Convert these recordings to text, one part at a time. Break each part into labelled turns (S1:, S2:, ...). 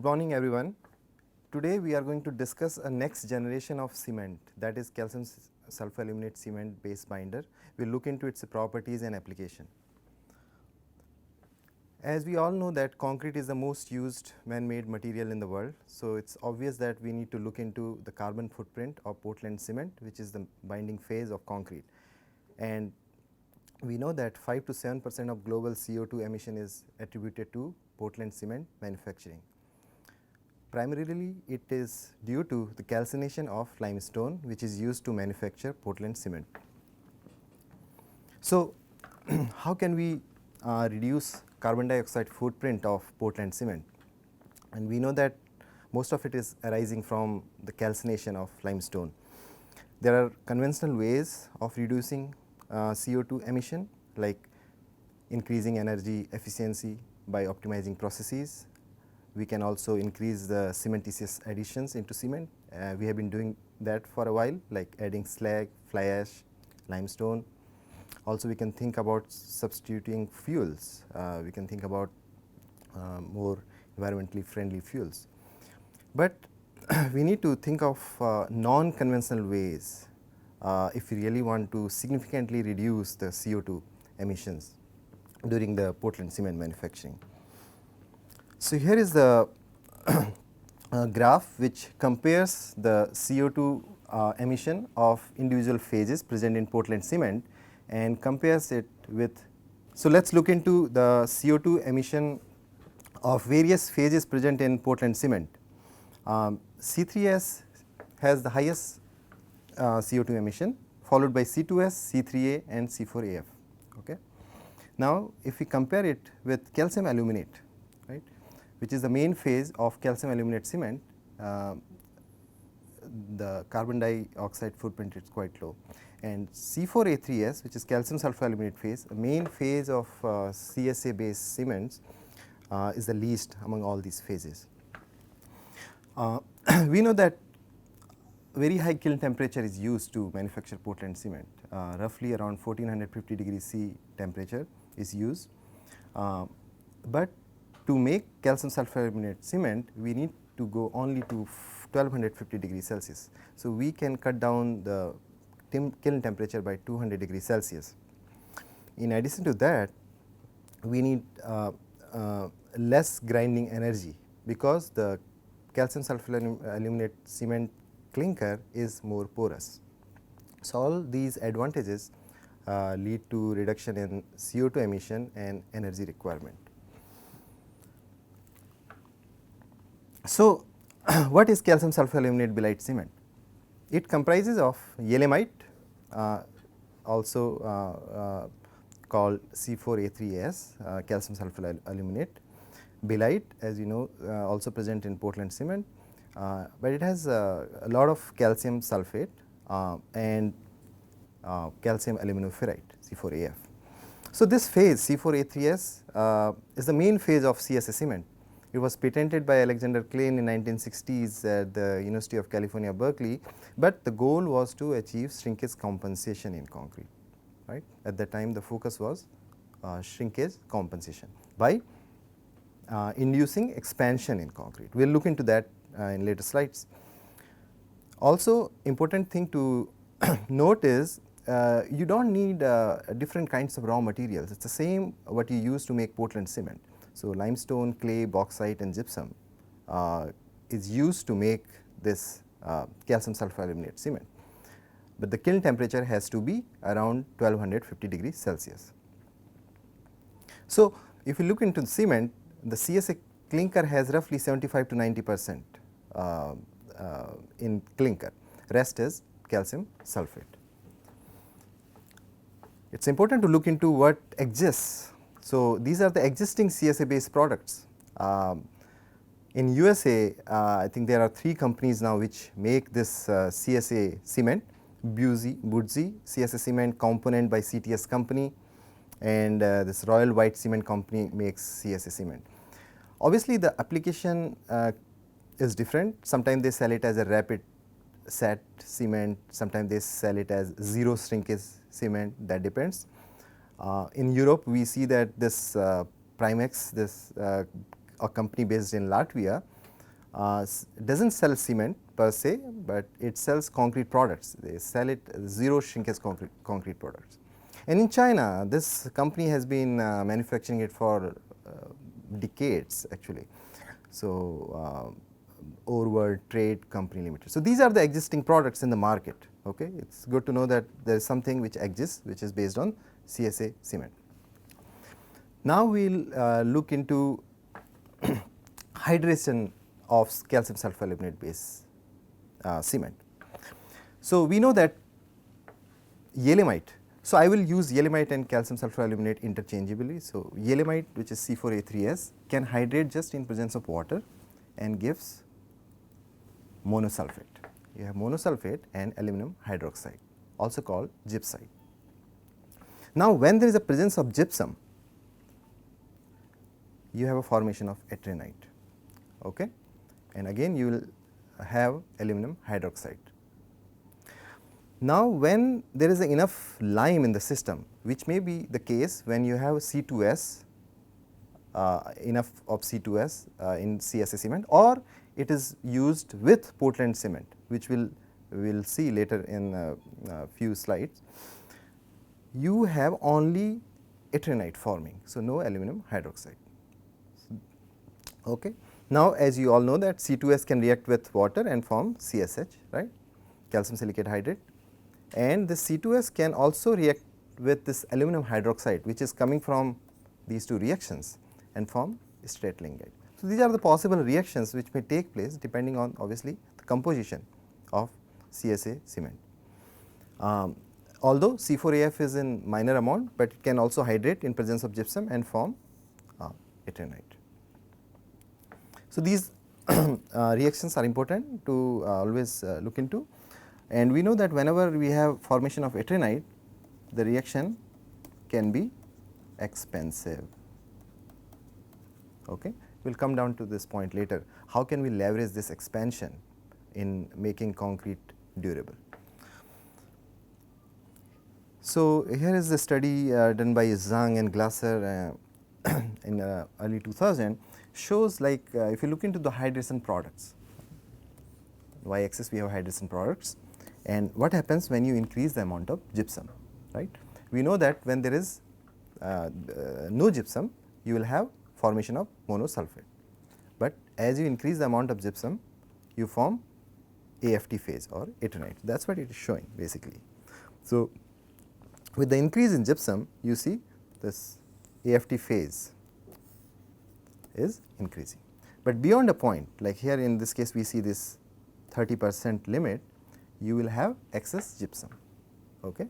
S1: Good morning everyone. Today we are going to discuss a next generation of cement, that is calcium sulfoaluminate cement base binder. We will look into its properties and application. As we all know that concrete is the most used man-made material in the world, so it is obvious that we need to look into the carbon footprint of Portland cement, which is the binding phase of concrete. And we know that 5 to 7% of global CO2 emission is attributed to Portland cement manufacturing. Primarily it is due to the calcination of limestone, which is used to manufacture Portland cement. So, how can we reduce carbon dioxide footprint of Portland cement? And we know that most of it is arising from the calcination of limestone. There are conventional ways of reducing CO2 emission, like increasing energy efficiency by optimizing processes. We can also increase the cementitious additions into cement. We have been doing that for a while, like adding slag, fly ash, limestone. Also we can think about substituting fuels. We can think about more environmentally friendly fuels. But we need to think of non-conventional ways if we really want to significantly reduce the CO2 emissions during the Portland cement manufacturing. So, here is the graph which compares the CO2 emission of individual phases present in Portland cement and compares it with. So, let us look into the CO2 emission of various phases present in Portland cement. C3S has the highest CO2 emission, followed by C2S, C3A and C4AF. Okay. Now, if we compare it with calcium aluminate, right, which is the main phase of calcium aluminate cement, the carbon dioxide footprint is quite low. And C4A3S, which is calcium sulfoaluminate phase, the main phase of CSA-based cements, is the least among all these phases. We know that very high kiln temperature is used to manufacture Portland cement. Roughly around 1450 degrees C temperature is used. But to make calcium sulfoaluminate cement, we need to go only to 1250 degrees Celsius. So, we can cut down the kiln temperature by 200 degrees Celsius. In addition to that, we need less grinding energy, because the calcium sulfoaluminate cement clinker is more porous. So, all these advantages lead to reduction in CO2 emission and energy requirement. So, what is calcium sulfoaluminate-Belite cement? It comprises of elimite, also called C4A3S, calcium sulfoaluminate, belite, as you know, also present in Portland cement, but it has a lot of calcium sulfate and calcium aluminoferrite, C4AF. So, this phase C4A3S is the main phase of CSA cement. It was patented by Alexander Klein in 1960s at the University of California, Berkeley, but the goal was to achieve shrinkage compensation in concrete, right. At that time the focus was shrinkage compensation by inducing expansion in concrete. We will look into that in later slides. Also, important thing to note is you do not need different kinds of raw materials. It is the same what you use to make Portland cement. So, limestone, clay, bauxite and gypsum is used to make this calcium sulfoaluminate cement, but the kiln temperature has to be around 1250 degrees Celsius. So, if you look into the cement, the CSA clinker has roughly 75 to 90% in clinker, rest is calcium sulfate. It is important to look into what exists. So, these are the existing CSA based products. In USA, I think there are 3 companies now which make this CSA cement, Buzi CSA cement, component by CTS company, and this Royal White Cement company makes CSA cement. Obviously, the application is different. Sometimes they sell it as a rapid set cement, sometimes they sell it as zero shrinkage cement, that depends. In Europe, we see that this Primex, this a company based in Latvia, does not sell cement per se, but it sells concrete products. They sell it zero shrinkage concrete products. And in China, this company has been manufacturing it for decades actually. So, Overworld Trade Company Limited. So, these are the existing products in the market. Okay. It is good to know that there is something which exists, which is based on CSA cement. Now, we will look into hydration of calcium sulfoaluminate base cement. So, we know that elimite. So, I will use elimite and calcium sulfoaluminate interchangeably. So, elimite, which is C4A3S, can hydrate just in presence of water and gives monosulfate. You have monosulfate and aluminum hydroxide, also called gypsite. Now, when there is a presence of gypsum, you have a formation of ettringite, okay? And again you will have aluminum hydroxide. Now, when there is enough lime in the system, which may be the case when you have C2S, enough of C2S in CSA cement, or it is used with Portland cement, which we will see later in a few slides, you have only ettringite forming. So, no aluminum hydroxide. Okay. Now, as you all know that C2S can react with water and form CSH, right, calcium silicate hydrate, and this C2S can also react with this aluminum hydroxide, which is coming from these two reactions and form Ettringite. So, these are the possible reactions which may take place depending on obviously the composition of CSA cement. Although C4AF is in minor amount, but it can also hydrate in presence of gypsum and form ettringite. So, these reactions are important to always look into, and we know that whenever we have formation of ettringite, the reaction can be expensive. Okay. We will come down to this point later. How can we leverage this expansion in making concrete durable? So, here is the study done by Zhang and Glasser in early 2000, shows like if you look into the hydration products, y axis we have hydration products, and what happens when you increase the amount of gypsum, right. We know that when there is no gypsum, you will have formation of monosulfate, but as you increase the amount of gypsum, you form AFT phase or ettringite. That is what it is showing basically. So, with the increase in gypsum, you see this AFT phase is increasing, but beyond a point, like here in this case we see this 30% limit, you will have excess gypsum. Okay.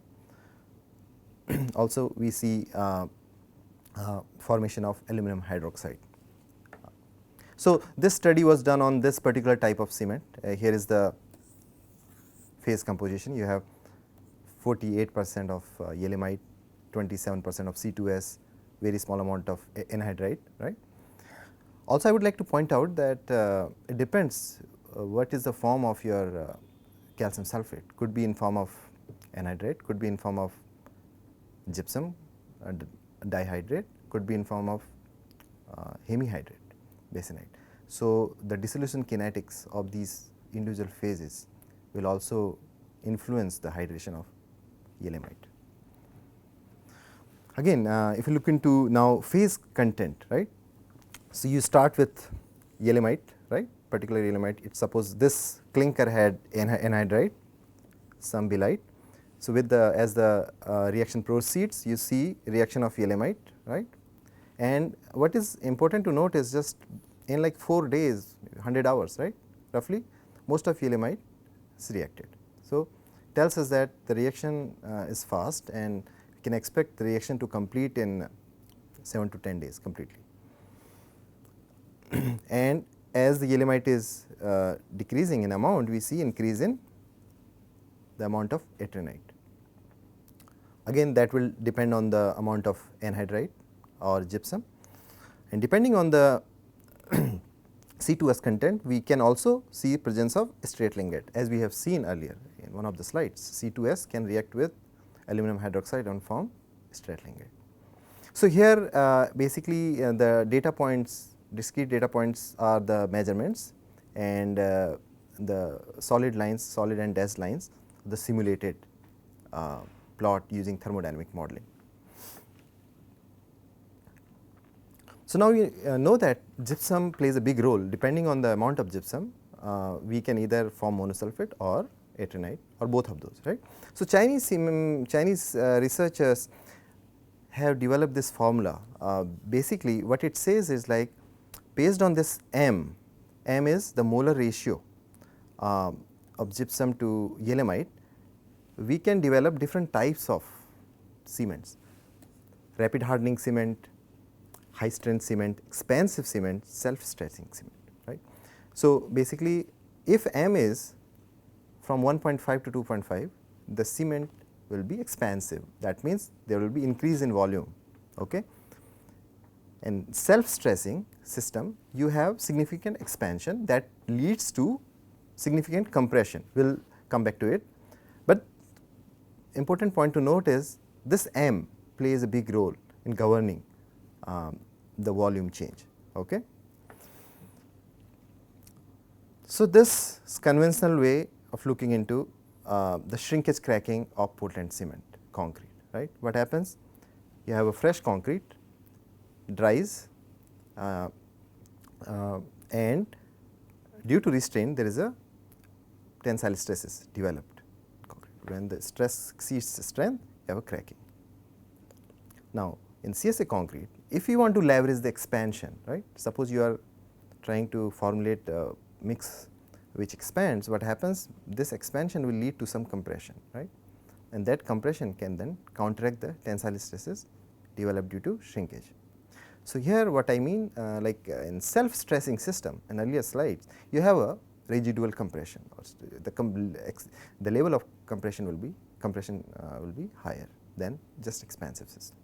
S1: Also we see formation of aluminum hydroxide. So, this study was done on this particular type of cement. Here is the phase composition. You have 48% of elimite, 27% of C2S, very small amount of anhydrite, right. Also, I would like to point out that it depends what is the form of your calcium sulfate, could be in form of anhydrite, could be in form of gypsum dihydrate, could be in form of hemihydrate, basanite. So, the dissolution kinetics of these individual phases will also influence the hydration of elimite. Again, if you look into now phase content, right. So, you start with elimite, right, particular elimite. It suppose this clinker had anhydrite, some belite. So, with the as the reaction proceeds, you see reaction of elimite, right. And what is important to note is just in like 4 days, 100 hours, right, roughly most of elimite is reacted. So, tells us that the reaction is fast, and we can expect the reaction to complete in 7 to 10 days completely. And as the elimite is decreasing in amount, we see increase in the amount of ettringite. Again, that will depend on the amount of anhydrite or gypsum, and depending on the C2S content, we can also see presence of Ettringite, as we have seen earlier in one of the slides. C2S can react with aluminum hydroxide and form Ettringite. So, here basically the data points, discrete data points are the measurements, and the solid lines, solid and dashed lines, the simulated plot using thermodynamic modeling. So, now we know that gypsum plays a big role. Depending on the amount of gypsum, we can either form monosulfate or ettringite or both of those, right. So, Chinese researchers have developed this formula. Basically what it says is like, based on this M is the molar ratio of gypsum to elimite, we can develop different types of cements: rapid hardening cement, high strength cement, expansive cement, self stretching cement, right. So, basically if M is from 1.5 to 2.5, the cement will be expansive. That means there will be increase in volume, okay. And self stressing system, you have significant expansion that leads to significant compression. We will come back to it, but important point to note is this M plays a big role in governing the volume change, okay. So, this is conventional way of looking into the shrinkage cracking of Portland cement concrete, right. What happens? You have a fresh concrete, dries, and due to restraint there is a tensile stresses developed. When the stress exceeds strength, you have a cracking. Now, in CSA concrete, if you want to leverage the expansion, right, suppose you are trying to formulate a mix which expands, what happens? This expansion will lead to some compression, right, and that compression can then counteract the tensile stresses developed due to shrinkage. So, here what I mean, in self stressing system in earlier slides, you have a residual compression, or the level of compression will be higher than just expansive system.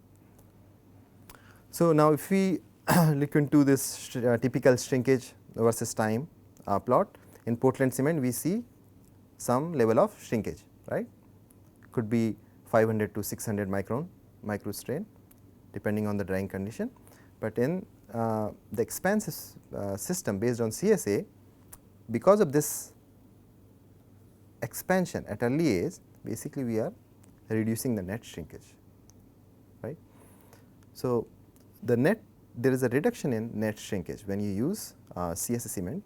S1: So, now if we look into this typical shrinkage versus time plot, in Portland cement we see some level of shrinkage, right, could be 500 to 600 micro strain depending on the drying condition. But in the expansive system based on CSA, because of this expansion at early age, basically we are reducing the net shrinkage, right. So, there is a reduction in net shrinkage when you use CSA cement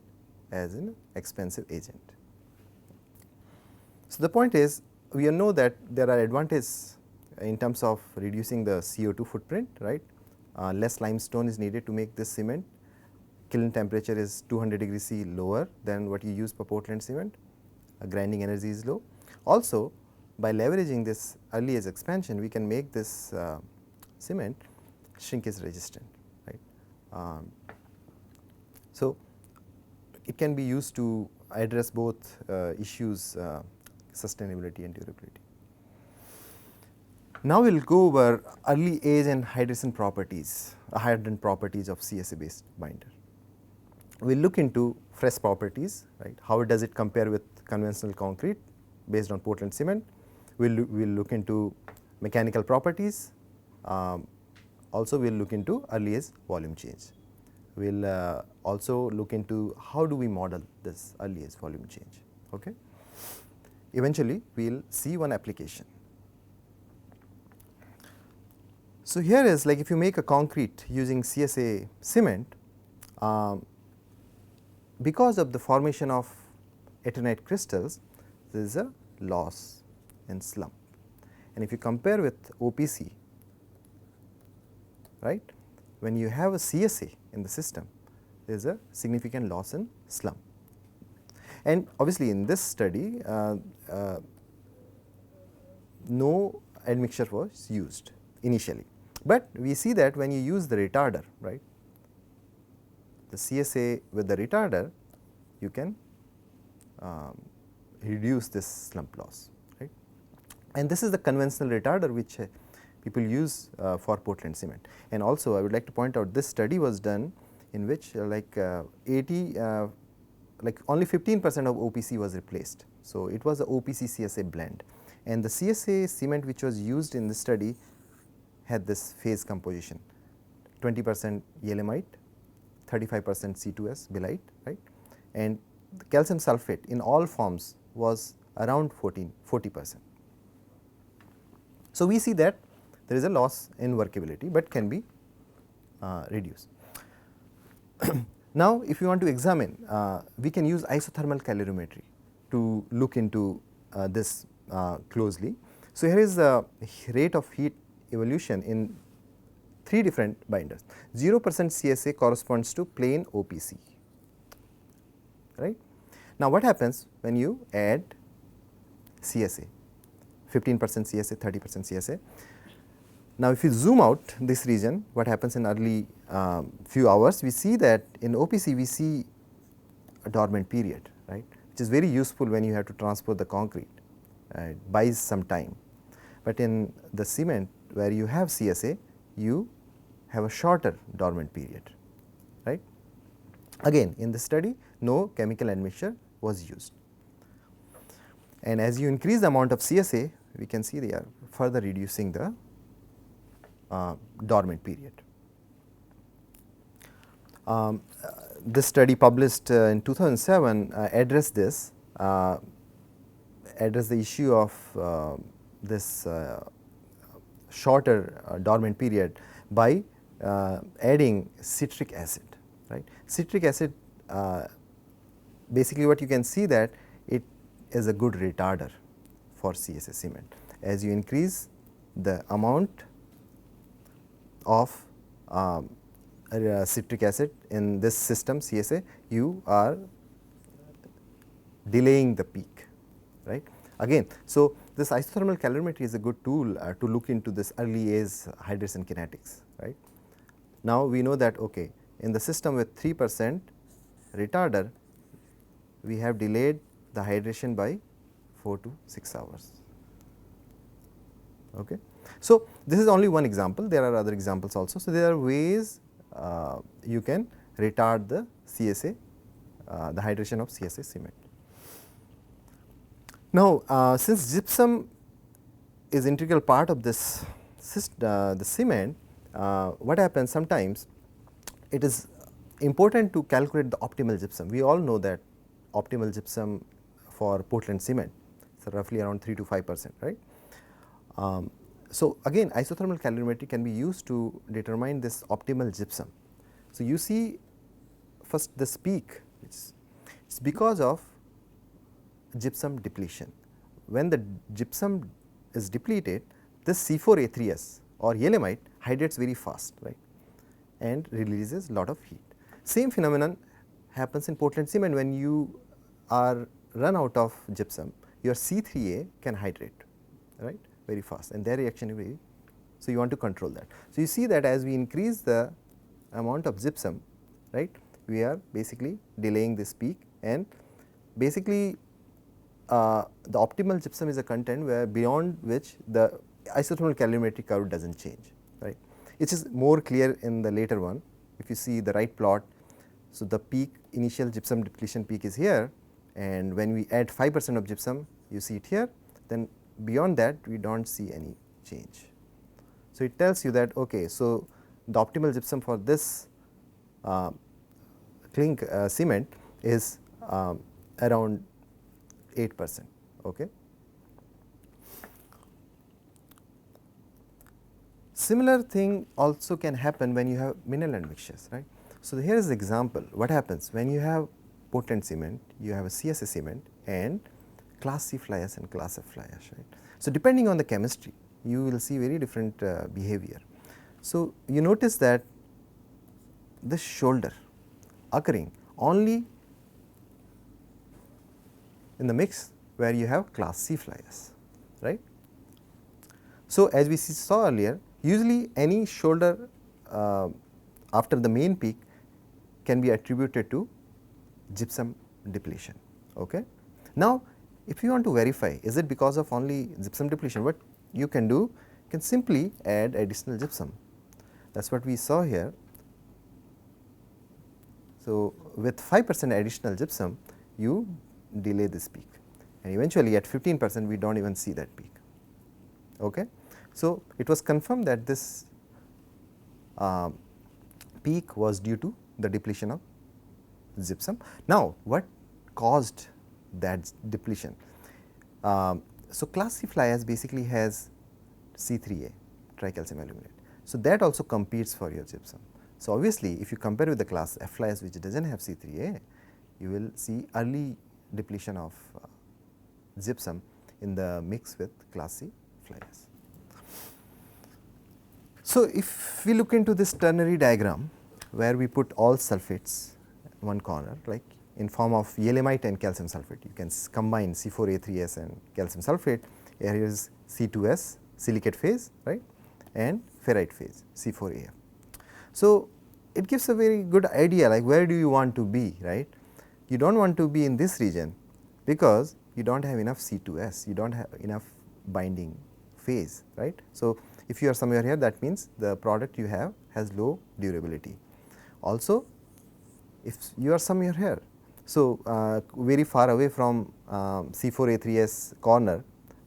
S1: as an expansive agent. So, the point is, we know that there are advantages in terms of reducing the CO2 footprint, right. Less limestone is needed to make this cement. Kiln temperature is 200 degrees C lower than what you use for Portland cement. Grinding energy is low. Also, by leveraging this early age expansion, we can make this cement shrinkage resistant, right. So, it can be used to address both issues, sustainability and durability. Now, we will go over early age and hydration properties, hardened properties of CSA-based binder. We will look into fresh properties, right. How does it compare with conventional concrete based on Portland cement? We will look into mechanical properties. Also, we will look into early age volume change. We will also look into how do we model this early age volume change. Okay. Eventually, we will see one application. So, here is like if you make a concrete using CSA cement, because of the formation of ettringite crystals, there is a loss in slump. And if you compare with OPC, right, when you have a CSA in the system, there is a significant loss in slump. And obviously, in this study, no admixture was used initially, but we see that when you use the retarder, right, the CSA with the retarder, you can reduce this slump loss, right. And this is the conventional retarder which people use for Portland cement. And also, I would like to point out this study was done in which only 15% of OPC was replaced. So, it was a OPC-CSA blend, and the CSA cement which was used in this study had this phase composition, 20% elimite, 35% C2S belite, right, and the calcium sulfate in all forms was around 40%. So, we see that there is a loss in workability, but can be reduced. Now, if you want to examine, we can use isothermal calorimetry to look into this closely. So, here is the rate of heat evolution in 3 different binders. 0% CSA corresponds to plain OPC, right. Now, what happens when you add CSA, 15% CSA, 30% CSA. Now, if you zoom out this region, what happens in early few hours, we see that in OPC we see a dormant period, right, which is very useful when you have to transport the concrete, it buys some time. But in the cement where you have CSA, you have a shorter dormant period, right. Again, in the study no chemical admixture was used, and as you increase the amount of CSA, we can see they are further reducing the dormant period. This study published in 2007 addressed this, addressed the issue of this shorter dormant period by adding citric acid, right. Citric acid, basically what you can see that it is a good retarder for CSA cement. As you increase the amount of citric acid in this system CSA, you are delaying the peak, right. Again, so this isothermal calorimetry is a good tool to look into this early age hydration kinetics, right. Now, we know that okay, in the system with 3% retarder, we have delayed the hydration by 4 to 6 hours. Okay. So, this is only one example, there are other examples also. So, there are ways you can retard the CSA, the hydration of CSA cement. Now, since gypsum is integral part of this the cement, what happens sometimes it is important to calculate the optimal gypsum. We all know that optimal gypsum for Portland cement is roughly around 3 to 5%, right. So, again isothermal calorimetry can be used to determine this optimal gypsum. So, you see first this peak, it's because of gypsum depletion. When the gypsum is depleted, this C4A3S or elimite hydrates very fast, right, and releases lot of heat. Same phenomenon happens in Portland cement. When you are run out of gypsum, your C3A can hydrate, right, very fast, and their reaction is very, so you want to control that. So, you see that as we increase the amount of gypsum, right, we are basically delaying this peak, and basically the optimal gypsum is a content where beyond which the isothermal calorimetry curve does not change, right. It is more clear in the later one if you see the right plot. So, the peak initial gypsum depletion peak is here, and when we add 5% of gypsum, you see it here, then beyond that we do not see any change. So, it tells you that okay, so the optimal gypsum for this cement is around 8%. Okay. Similar thing also can happen when you have mineral admixtures, right. So, here is the example what happens when you have Portland cement, you have a CSA cement and class C fly ash and class F fly ash, right. So, depending on the chemistry you will see very different behavior. So, you notice that this shoulder occurring only in the mix where you have class C fly ash, right. So, as we saw earlier, usually any shoulder after the main peak can be attributed to gypsum depletion. Okay. Now, if you want to verify is it because of only gypsum depletion, what you can do, you can simply add additional gypsum. That is what we saw here. So, with 5% additional gypsum you delay this peak, and eventually at 15% we do not even see that peak. Okay. So, it was confirmed that this peak was due to the depletion of gypsum. Now, what caused that depletion. So class C fly ash basically has C3A, tricalcium aluminate. So that also competes for your gypsum. So obviously, if you compare with the class F fly ash which does not have C3A, you will see early depletion of gypsum in the mix with class C fly ash. So if we look into this ternary diagram where we put all sulfates in one corner, like in form of elimite and calcium sulfate, you can combine C4A3S and calcium sulfate. Here is C2S silicate phase, right, and ferrite phase C4AF. So it gives a very good idea, like where do you want to be, right? You do not want to be in this region because you do not have enough C2S, you do not have enough binding phase, right. So if you are somewhere here, that means the product you have has low durability. Also, if you are somewhere here, so very far away from C4A3S corner,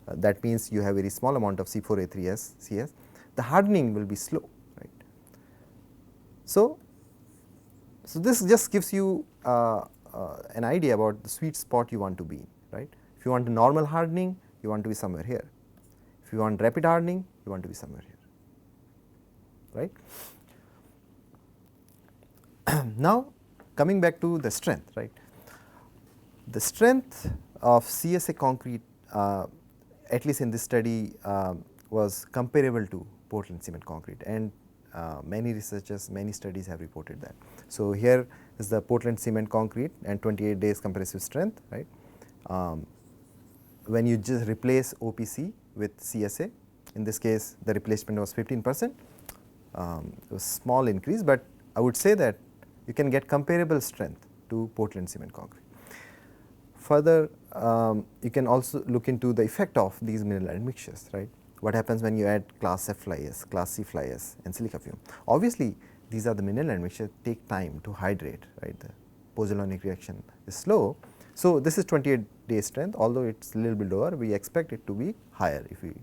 S1: that means you have very small amount of C4A3S CS, the hardening will be slow, right. So this just gives you an idea about the sweet spot you want to be in, right. If you want a normal hardening, you want to be somewhere here. If you want rapid hardening, you want to be somewhere here, right. Now coming back to the strength, right. The strength of CSA concrete, at least in this study, was comparable to Portland cement concrete, and many researchers, many studies have reported that. So here is the Portland cement concrete and 28 days compressive strength, right. When you just replace OPC with CSA, in this case the replacement was 15%, it was small increase, but I would say that you can get comparable strength to Portland cement concrete. Further, you can also look into the effect of these mineral admixtures, right. What happens when you add class F fly ash, class C fly ash and silica fume. Obviously, these are the mineral admixtures take time to hydrate, right. The pozzolanic reaction is slow. So this is 28 day strength, although it is a little bit lower, we expect it to be higher if we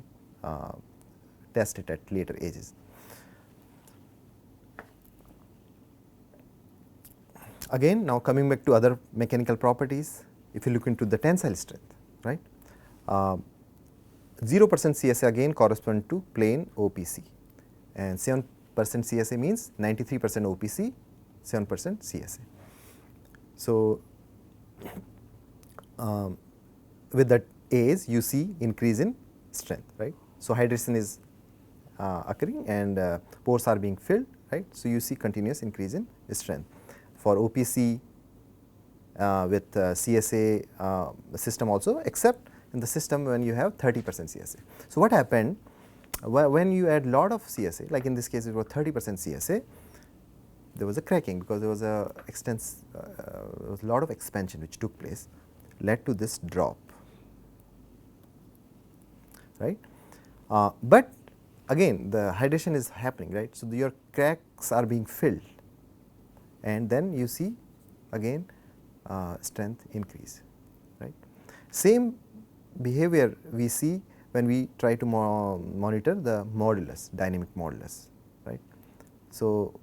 S1: test it at later ages. Again, now coming back to other mechanical properties, if you look into the tensile strength, right, 0% CSA again correspond to plain OPC, and 7% CSA means 93% OPC, 7% CSA. So with that age you see increase in strength, right. So hydration is occurring and pores are being filled, right. So you see continuous increase in strength. For OPC with CSA system also, except in the system when you have 30% CSA. So what happened when you add lot of CSA, like in this case it was 30% CSA, there was a cracking because there was a lot of expansion which took place, led to this drop, right. But again the hydration is happening, right. So your cracks are being filled, and then you see again strength increase, right. Same behavior we see when we try to monitor the modulus, dynamic modulus, right. So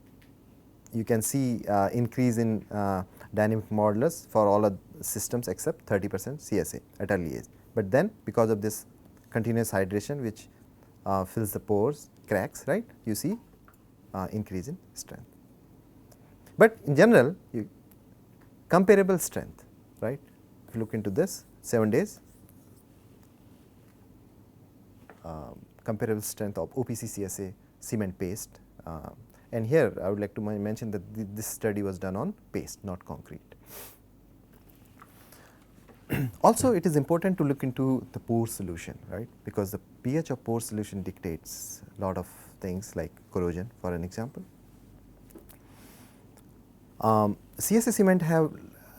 S1: you can see increase in dynamic modulus for all of systems except 30% CSA at early age, but then because of this continuous hydration which fills the pores, cracks, right, you see increase in strength. But in general, comparable strength, right. If you look into this 7 days, comparable strength of OPC-CSA cement paste, and here I would like to mention that this study was done on paste, not concrete. Also, it is important to look into the pore solution, right, because the pH of pore solution dictates a lot of things like corrosion, for an example. CSA cement have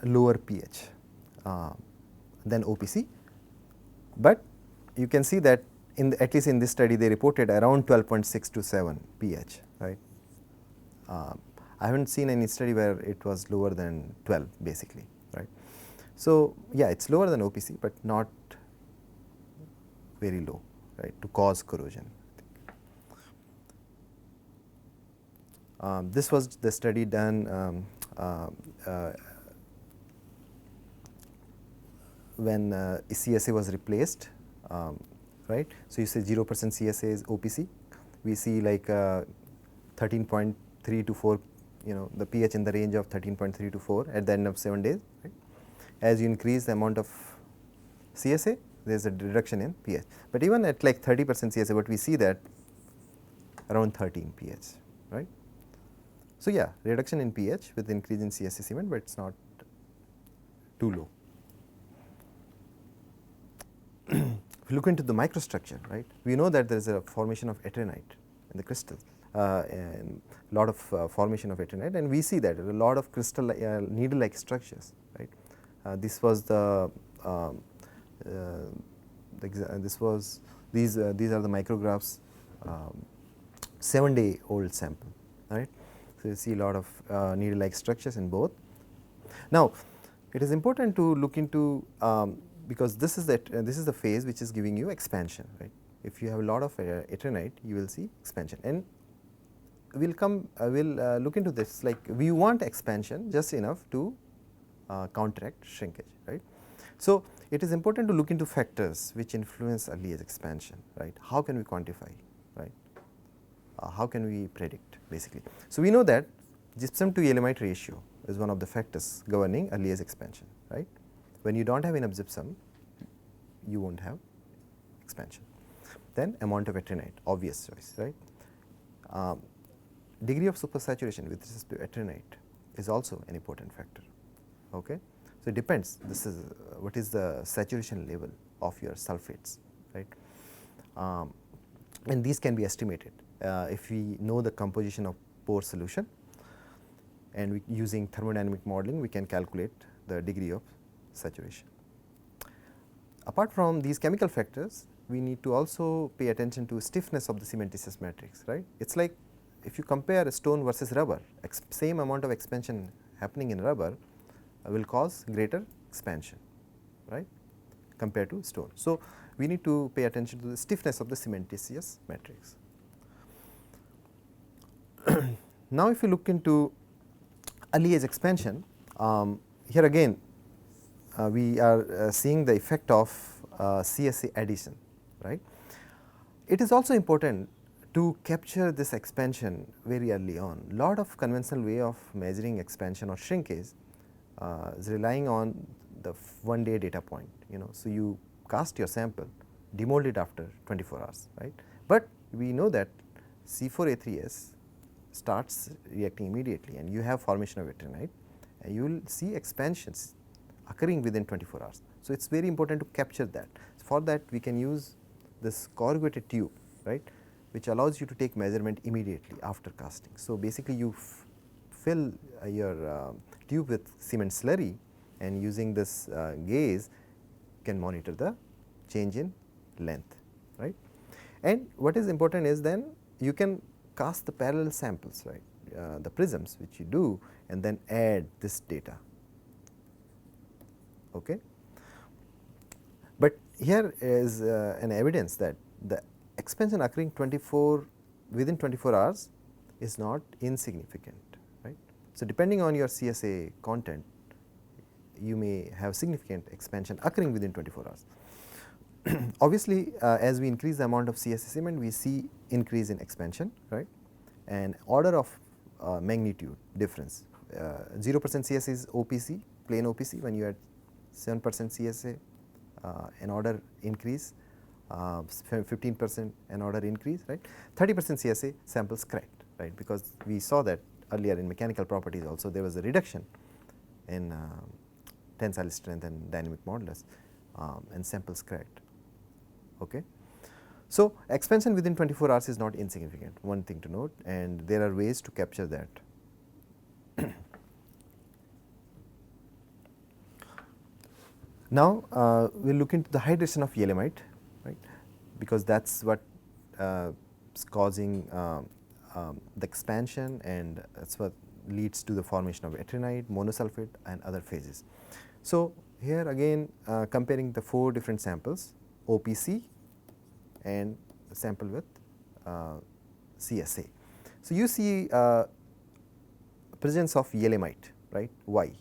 S1: lower pH than OPC, but you can see that at least in this study they reported around 12.6 to 7 pH, right. I have not seen any study where it was lower than 12 basically, right. So yeah, it is lower than OPC, but not very low, right, to cause corrosion. This was the study done when CSA was replaced, right. So, you say 0% CSA is OPC, we see like 13.3 to 4, the pH in the range of 13.3 to 4 at the end of 7 days. Right. As you increase the amount of CSA, there is a reduction in pH, but even at like 30% CSA, but we see that around 13 pH, right. So, yeah, reduction in pH with increase in CSA cement, but it is not too low. If you look into the microstructure, right, we know that there is a formation of Ettringite in the crystal, and lot of formation of Ettringite, and we see that there are a lot of crystal needle-like structures, right. This was these are the micrographs, 7-day-old sample, right. So, you see a lot of needle-like structures in both. Now, it is important to look into because this is the phase which is giving you expansion, right. If you have a lot of Ettringite, you will see expansion, and we'll look into this, like we want expansion just enough to counteract shrinkage, right. So, it is important to look into factors which influence early age expansion, right. How can we quantify, right, how can we predict basically. So, we know that gypsum to elimite ratio is one of the factors governing early age expansion, right. When you do not have enough gypsum, you will not have expansion. Then amount of Ettringite, obvious choice, right. Degree of supersaturation with respect to Ettringite is also an important factor, okay. So, it depends, this is what is the saturation level of your sulfates, right, and these can be estimated if we know the composition of pore solution, and using thermodynamic modeling we can calculate the degree of saturation. Apart from these chemical factors, we need to also pay attention to stiffness of the cementitious matrix, right. It is like if you compare a stone versus rubber, same amount of expansion happening in rubber will cause greater expansion, right, compared to stone. So, we need to pay attention to the stiffness of the cementitious matrix. Now, if you look into early age expansion, here again we are seeing the effect of CSA addition, right. It is also important to capture this expansion very early on. Lot of conventional way of measuring expansion or shrinkage is relying on the 1-day data point, So, you cast your sample, demold it after 24 hours, right. But we know that C4A3S starts reacting immediately, and you have formation of Ettringite, and you will see expansions occurring within 24 hours. So, it is very important to capture that. For that we can use this corrugated tube, right, which allows you to take measurement immediately after casting. So, basically you fill your tube with cement slurry, and using this gauge can monitor the change in length, right. And what is important is then you can cast the parallel samples, right, the prisms which you do, and then add this data, okay. But here is an evidence that the expansion occurring within 24 hours is not insignificant, right. So, depending on your CSA content, you may have significant expansion occurring within 24 hours. Obviously, as we increase the amount of CSA cement, we see increase in expansion, right, and order of magnitude difference. 0% CSA is OPC, plain OPC. When you add 7% CSA, an order increase, 15% an order increase, right. 30% CSA samples cracked, right, because we saw that earlier in mechanical properties also there was a reduction in tensile strength and dynamic modulus, and samples cracked, okay. So, expansion within 24 hours is not insignificant, one thing to note, and there are ways to capture that. Now, we will look into the hydration of elimite, right, because that is what is causing the expansion, and that is what leads to the formation of Ettringite, monosulfate, and other phases. So, here again comparing the 4 different samples, OPC and sample with CSA. So, you see presence of elimite, right, Y.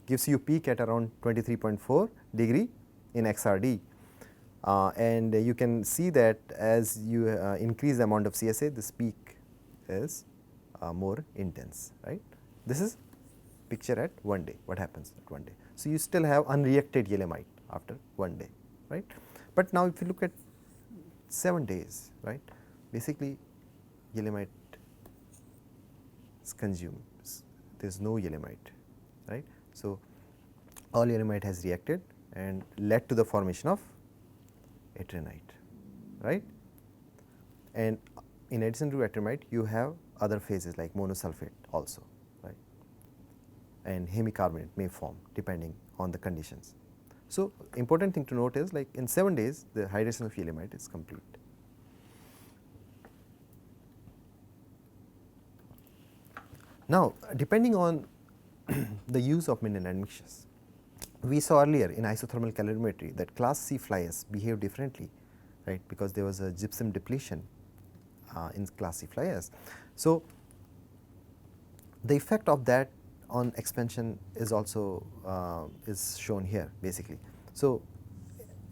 S1: gives you peak at around 23.4 degree in XRD. And you can see that as you increase the amount of CSA, this peak is more intense, right. This is picture at 1 day, what happens at 1 day. So, you still have unreacted elimite after 1 day, right. But now if you look at 7 days, right, basically elimite is consumed, there is no elimite, right. So, all elimite has reacted and led to the formation of Ettringite, right. And in addition to Ettringite, you have other phases like monosulfate also, right, and hemicarbonate may form depending on the conditions. So, important thing to note is like in 7 days the hydration of elimite is complete. Now, depending on the use of mineral admixtures, we saw earlier in isothermal calorimetry that class C fly ash behave differently, right, because there was a gypsum depletion in class C fly ash. So, the effect of that on expansion is also is shown here basically. So,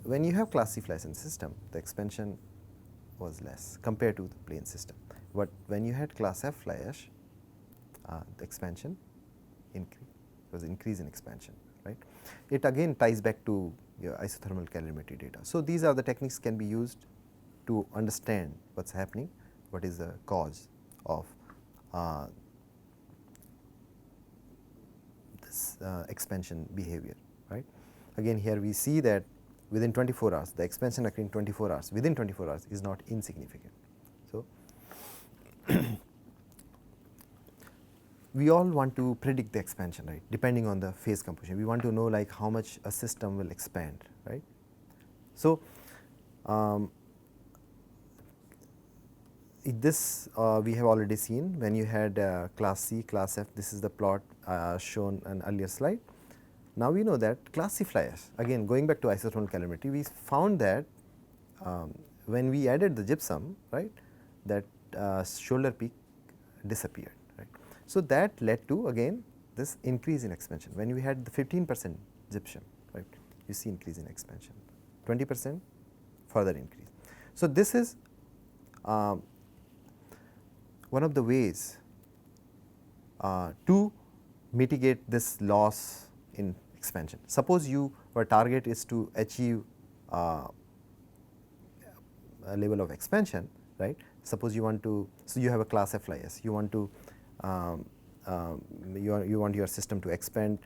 S1: when you have class C fly ash in the system, the expansion was less compared to the plain system, but when you had class F fly ash, the expansion was increase in expansion, right. It again ties back to your isothermal calorimetry data. So, these are the techniques can be used to understand what is happening, what is the cause of this expansion behavior, right. Again here we see that within 24 hours, the expansion occurring 24 hours, within 24 hours is not insignificant. So, we all want to predict the expansion, right, depending on the phase composition. We want to know like how much a system will expand, right. So, this we have already seen when you had class C, class F, this is the plot shown in earlier slide. Now, we know that class C fly ash, again going back to isothermal calorimetry, we found that when we added the gypsum, right, that shoulder peak disappeared, right. So, that led to again this increase in expansion. When we had the 15% gypsum, right, you see increase in expansion, 20% further increase. So, this is one of the ways to mitigate this loss in expansion. Suppose your target is to achieve a level of expansion, right. Suppose you want to, so you have a class F fly ash, you want to you want your system to expand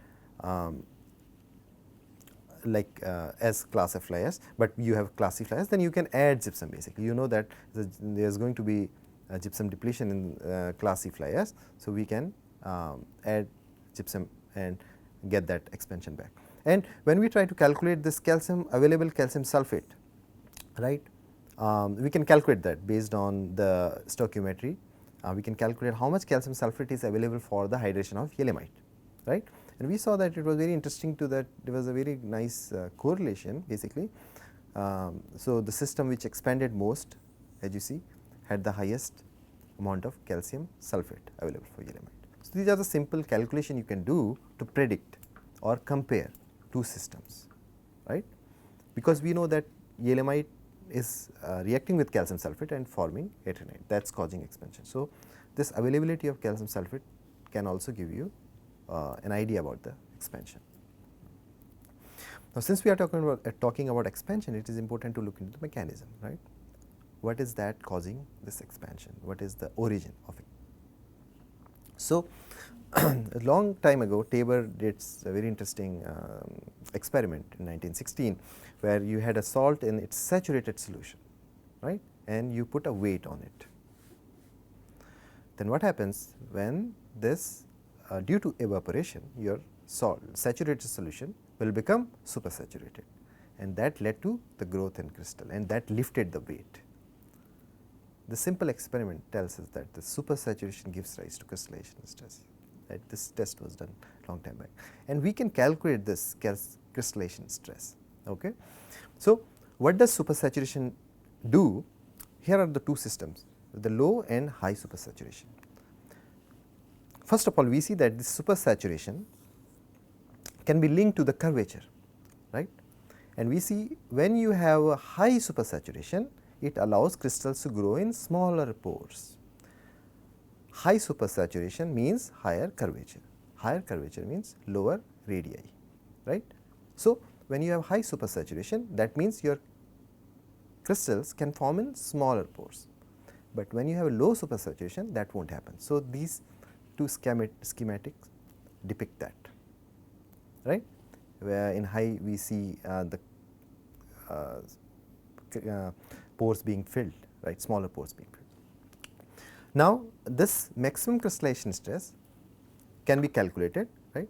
S1: like as class F fly ash, but you have class C fly ash, then you can add gypsum basically. You know that there is going to be a gypsum depletion in class C fly ash. So, we can add gypsum and get that expansion back. And when we try to calculate this available calcium sulfate, right, we can calculate that based on the stoichiometry. We can calculate how much calcium sulfate is available for the hydration of elimite, right. And we saw that it was very interesting to that there was a very nice correlation basically. So, the system which expanded most, as you see, had the highest amount of calcium sulfate available for elimite. So, these are the simple calculation you can do to predict or compare two systems, right, because we know that elimite is reacting with calcium sulfate and forming Ettringite, that is causing expansion. So, this availability of calcium sulfate can also give you an idea about the expansion. Now, since we are talking about expansion, it is important to look into the mechanism, right. What is that causing this expansion? What is the origin of it? So, a long time ago, Tabor did a very interesting experiment in 1916, where you had a salt in its saturated solution, right, and you put a weight on it. Then what happens when this due to evaporation, your saturated solution will become supersaturated, and that led to the growth in crystal, and that lifted the weight. The simple experiment tells us that the supersaturation gives rise to crystallization stress. Right? This test was done long time back, and we can calculate this crystallization stress. Okay. So, what does supersaturation do? Here are the two systems, the low and high supersaturation. First of all, we see that this supersaturation can be linked to the curvature, right. And we see when you have a high supersaturation, it allows crystals to grow in smaller pores. High supersaturation means higher curvature. Higher curvature means lower radii, right. So, when you have high supersaturation, that means your crystals can form in smaller pores, but when you have a low supersaturation, that will not happen. So, these two schematics depict that, right, where in high we see the pores being filled, right, smaller pores being filled. Now, this maximum crystallization stress can be calculated, right,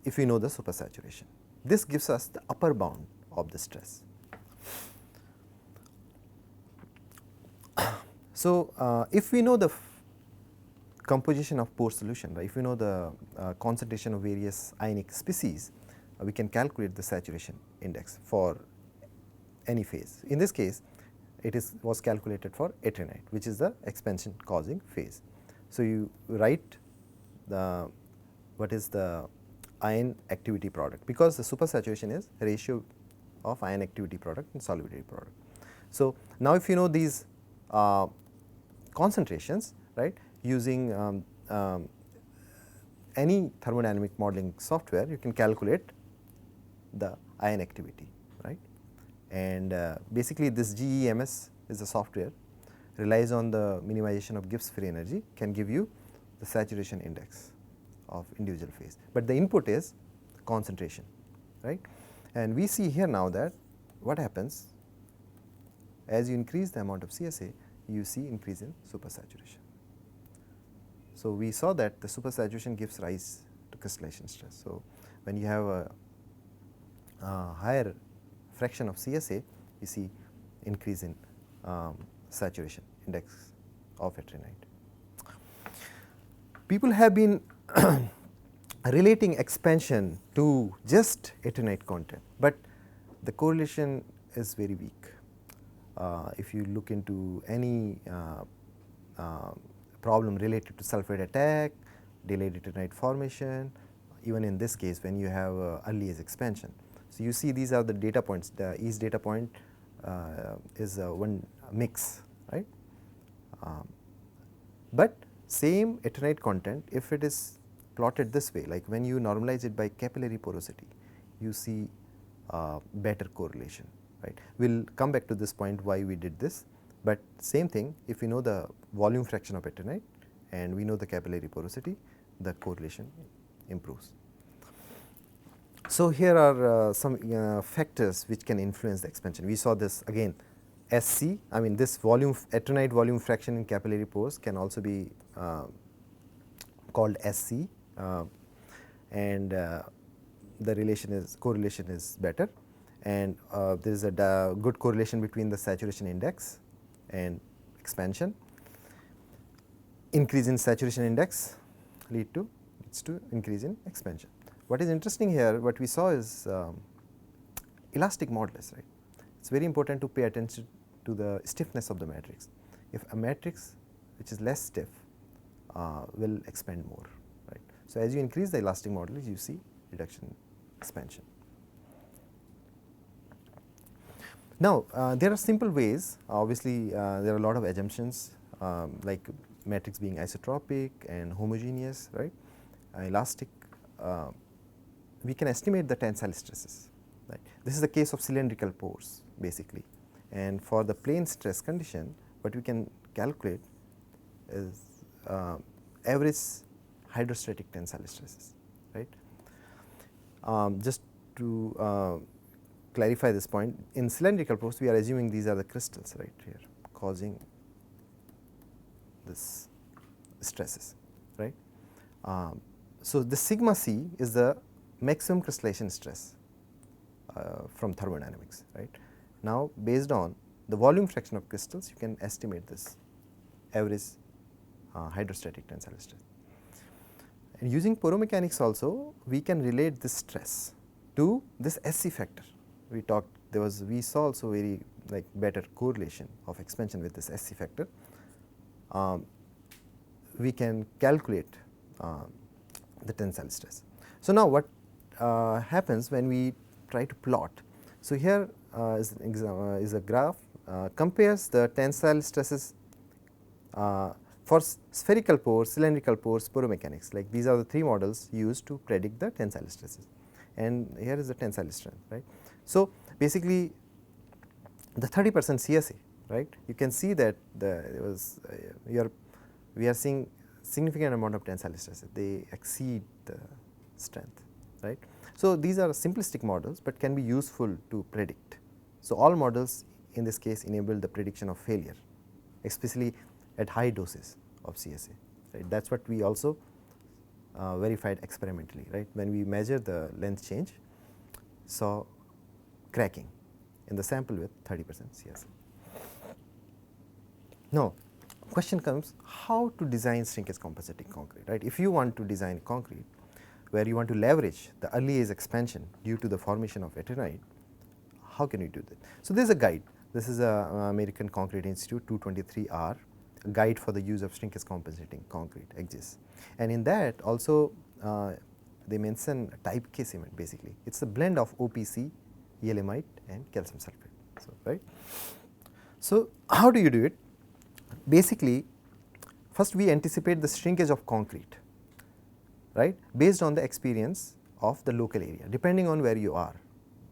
S1: if we know the supersaturation. This gives us the upper bound of the stress. So, if we know the composition of pore solution, right, if we know the concentration of various ionic species, we can calculate the saturation index for any phase. In this case, it was calculated for Ettringite, which is the expansion causing phase. So, you write the what is the ion activity product, because the supersaturation is ratio of ion activity product and solubility product. So, now if you know these concentrations, right, using any thermodynamic modeling software, you can calculate the ion activity, right. And basically this GEMS is the software, relies on the minimization of Gibbs free energy, can give you the saturation index of individual phase, but the input is concentration, right. And we see here now that what happens as you increase the amount of CSA, you see increase in supersaturation. So, we saw that the supersaturation gives rise to crystallization stress. So, when you have a higher fraction of CSA, you see increase in saturation index of Ettringite. People have been relating expansion to just Ettringite content, but the correlation is very weak. If you look into any problem related to sulfide attack, delayed Ettringite formation, even in this case when you have early age expansion. So, you see these are the data points, each data point is one mix, right. But same Ettringite content, if it is plotted this way, like when you normalize it by capillary porosity, you see better correlation, right. We will come back to this point why we did this, but same thing, if we know the volume fraction of Ettringite and we know the capillary porosity, the correlation improves. So, here are some factors which can influence the expansion. We saw this again, SC, I mean this volume Ettringite volume fraction in capillary pores can also be called SC, and the correlation is better, and there is a good correlation between the saturation index and expansion. Increase in saturation index leads to increase in expansion. What is interesting here, what we saw is elastic modulus, right. It is very important to pay attention to the stiffness of the matrix. If a matrix which is less stiff will expand more, right. So, as you increase the elastic modulus, you see reduction in expansion. Now, there are simple ways, obviously there are a lot of assumptions like matrix being isotropic and homogeneous, right. Elastic, we can estimate the tensile stresses, right. This is the case of cylindrical pores basically, and for the plane stress condition what we can calculate is average hydrostatic tensile stresses, right. Just to clarify this point, in cylindrical pores we are assuming these are the crystals right here causing this stresses, right. So, the sigma c is the maximum crystallization stress from thermodynamics, right. Now, based on the volume fraction of crystals, you can estimate this average hydrostatic tensile stress. And using poromechanics also, we can relate this stress to this SC factor. We saw also very like better correlation of expansion with this SC factor. We can calculate the tensile stress. So, now what happens when we try to plot. So, here is a graph compares the tensile stresses for spherical pores, cylindrical pores, poromechanics, like these are the 3 models used to predict the tensile stresses, and here is the tensile strength, right. So, basically the 30% CSA, right, you can see that we are seeing significant amount of tensile stresses, they exceed the strength, right. So, these are simplistic models, but can be useful to predict. So, all models in this case enable the prediction of failure, especially at high doses of CSA, right. That is what we also verified experimentally, right. When we measure the length change, saw cracking in the sample with 30% CSA. Now, question comes, how to design shrinkage compensating concrete, right. If you want to design concrete where you want to leverage the early age expansion due to the formation of Ettringite, how can you do that? So, there is a guide. This is a American Concrete Institute 223R, a guide for the use of shrinkage compensating concrete exists, and in that also they mention type K cement. Basically, it is a blend of OPC, elimite and calcium sulfate. So, right. So, how do you do it? Basically, first we anticipate the shrinkage of concrete, right, based on the experience of the local area, depending on where you are,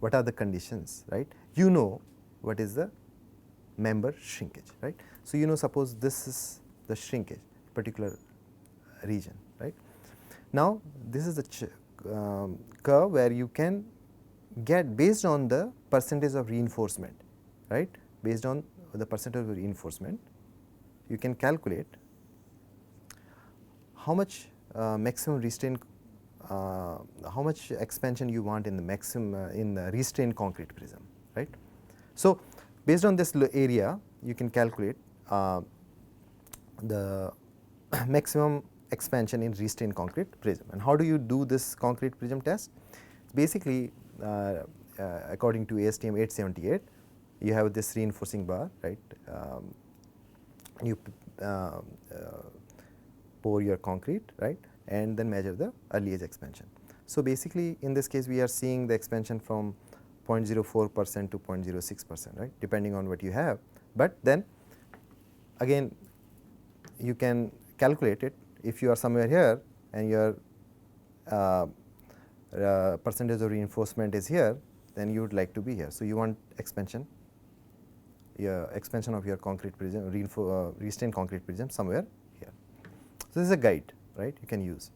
S1: what are the conditions, right. You know what is the member shrinkage, right. So, you know, suppose this is the shrinkage particular region, right. Now, this is the curve where you can get based on the percentage of reinforcement, right, based on the percentage of reinforcement you can calculate how much maximum restraint, how much expansion you want in the maximum in the restrained concrete prism, right. So, based on this area you can calculate the maximum expansion in restrained concrete prism. And how do you do this concrete prism test? Basically, according to ASTM 878, you have this reinforcing bar, right. You pour your concrete, right, and then measure the early age expansion. So, basically in this case we are seeing the expansion from 0.04% to 0.06%, right, depending on what you have, but then again you can calculate it. If you are somewhere here and your percentage of reinforcement is here, then you would like to be here. So, you want expansion, expansion of your concrete prism, restrained concrete prism somewhere here. So, this is a guide, right, you can use.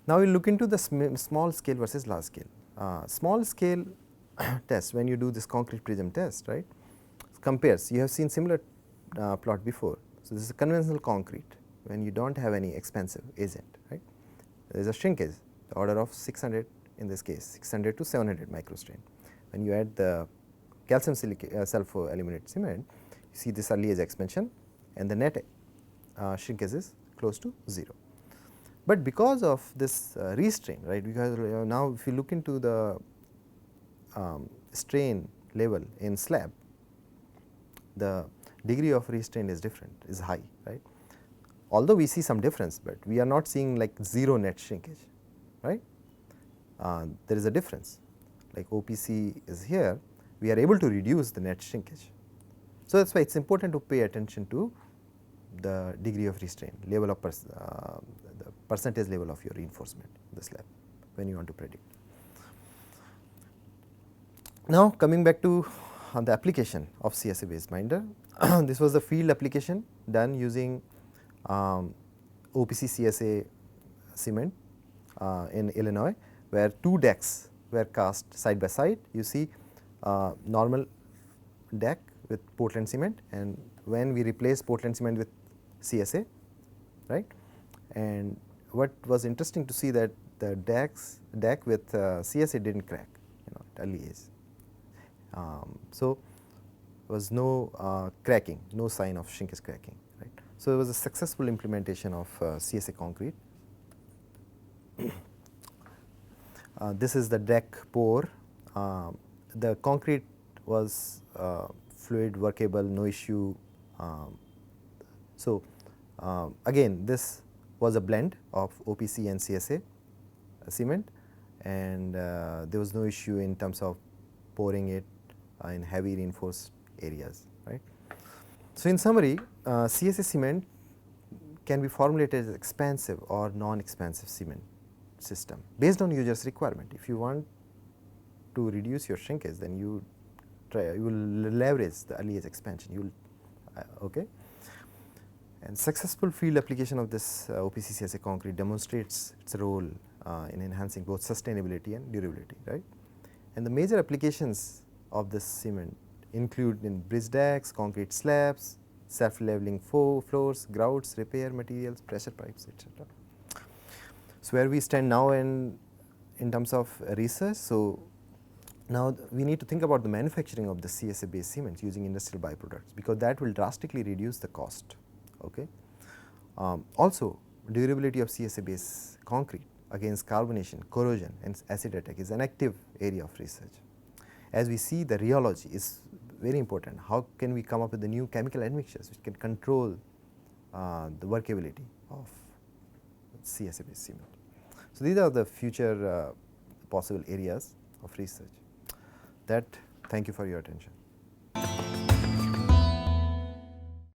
S1: Now, we will look into the small scale versus large scale. Small scale test, when you do this concrete prism test, right, compares, you have seen similar plot before. So, this is a conventional concrete when you do not have any expansive agent, right. There is a shrinkage, the order of 600 in this case, 600 to 700 microstrain. When you add the calcium sulfoaluminate cement, you see this early age expansion and the net shrinkage is close to 0. But because of this restrain, right, because now if you look into the strain level in slab, the degree of restraint is different, is high, right. Although we see some difference, but we are not seeing like 0 net shrinkage, right. There is a difference, like OPC is here, we are able to reduce the net shrinkage. So, that is why it is important to pay attention to the degree of restraint, level of the percentage level of your reinforcement in the slab when you want to predict. Now, coming back to the application of CSA based binder, this was the field application done using OPC-CSA cement in Illinois, where 2 decks were cast side by side. You see normal deck with Portland cement, and when we replace Portland cement with CSA, right, and what was interesting to see that the deck with CSA did not crack, at early age. So, was no cracking, no sign of shrinkage cracking, right. So, it was a successful implementation of CSA concrete. This is the deck pour. The concrete was fluid, workable, no issue. So, again this was a blend of OPC and CSA, cement, and there was no issue in terms of pouring it in heavy reinforced areas, right. So, in summary, CSA cement can be formulated as expansive or non-expansive cement system based on user's requirement. If you want to reduce your shrinkage, then you will leverage the earliest expansion. You will okay. And successful field application of this OPC-CSA concrete demonstrates its role in enhancing both sustainability and durability, right. And the major applications of this cement include in bridge decks, concrete slabs, self-leveling floors, grouts, repair materials, pressure pipes, etc. So, where we stand now in terms of research. So, now we need to think about the manufacturing of the CSA-based cements using industrial byproducts, because that will drastically reduce the cost. Okay. Also, durability of CSA-based concrete against carbonation, corrosion and acid attack is an active area of research. As we see, the rheology is very important. How can we come up with the new chemical admixtures which can control the workability of CSA-based cement. So, these are the future possible areas of research. Thank you for your attention.